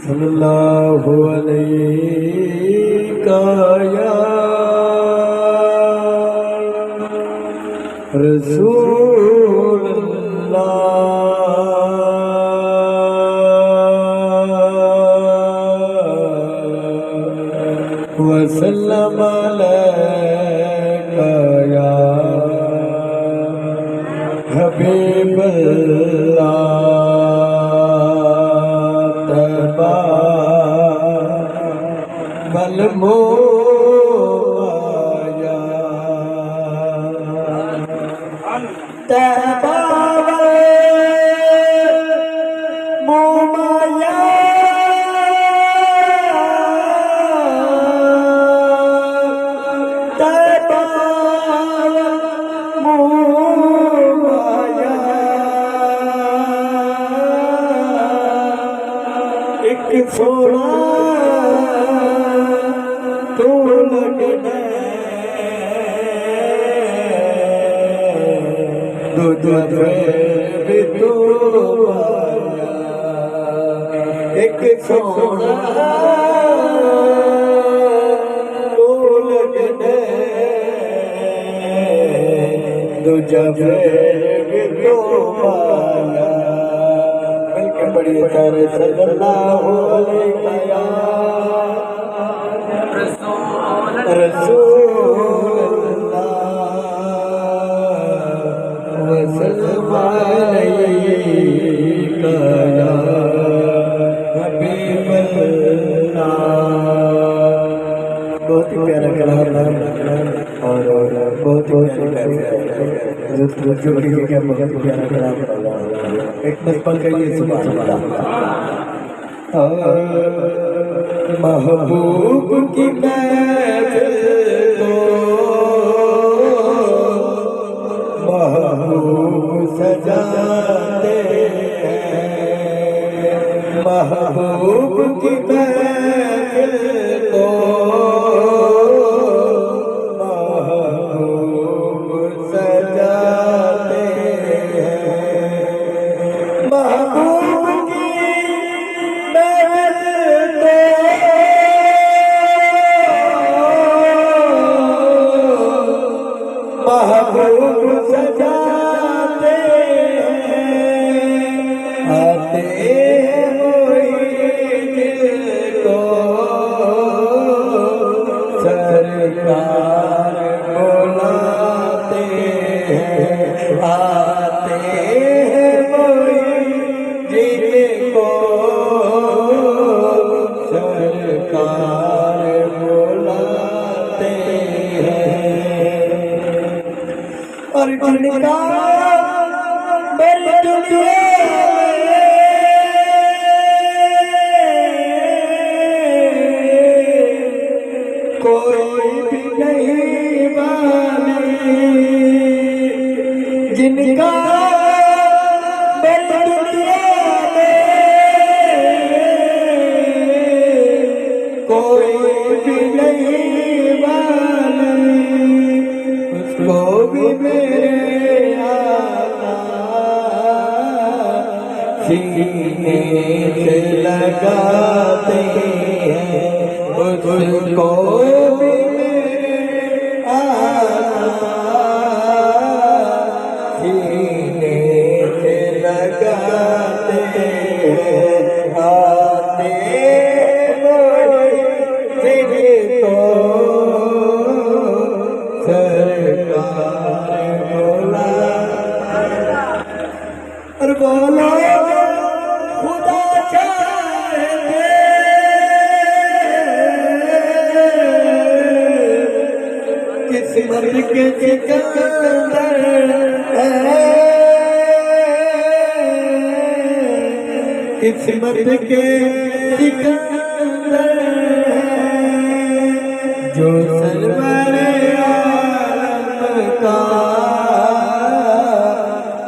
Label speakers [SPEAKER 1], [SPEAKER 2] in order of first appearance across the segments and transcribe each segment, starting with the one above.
[SPEAKER 1] सल्लल्लाहु अलैका या रसूल अल्लाह वसल्लम अलैका या हबीब मोया तैबा मोया तैबा मोया एक सोना तो लगना दूजा भी तो पाया एक सोना तो लगना दूजा भी तो पाया मिलके बड़ी सारे सल्लल्लाहु अलैहि रसूल वसल्लम अलैका या हबीब अल्लाह। बहुत ही प्यारा कलाम और बहुत ही प्यारा क्या बहुत प्यारा कलाम एक पल का ये सुबह महबूब की महफिल को महबूब सजाते हैं महबूब की महफिल को महबूब सजाते हैं महबूब की महबूब सजाते आते को सरकार बुलाते आते जिनको सरकार बुलाते और जिनका मेरी दुनिया कोई भी नहीं माने जिनका मेरी दुनिया कोई भी नहीं माने उसको भी मेरे आका सीने से लगाते हैं उसको भी मेरे आका सीने से लगाते हैं आते जिनको सरकार बोला और बोलो खुदा चाहे किस्मत के सिकंदर किस्मत के सिकंदर जो सरवर आलम का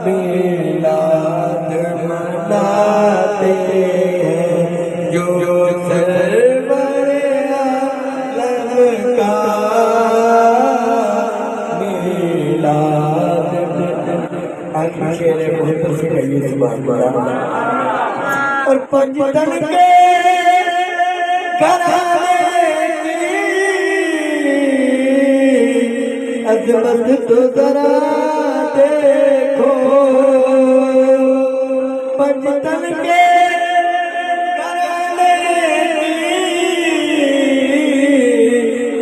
[SPEAKER 1] मिलाद मनाते हैं जो सरवर आलम का मिलाद आखिर शेर बहुत से कहिए सुभान अल्लाह और पंजतन के कराने की अजमत तो जरा देखो, पंचतन के कराने की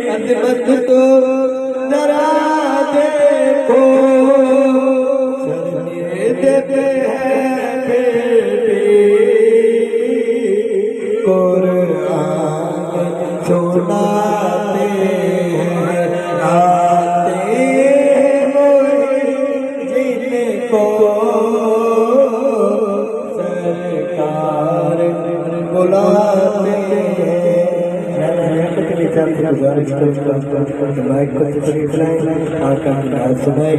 [SPEAKER 1] अजमत तो जरा देखो, शर्मिए देते हैं बेटी कुरान सुनाते हैं, आते हो जिनको सरकार बुलाते हैं। गुजारिश करता हूं माइक को तशरीफ लाएं, आका की बात सुनाएं।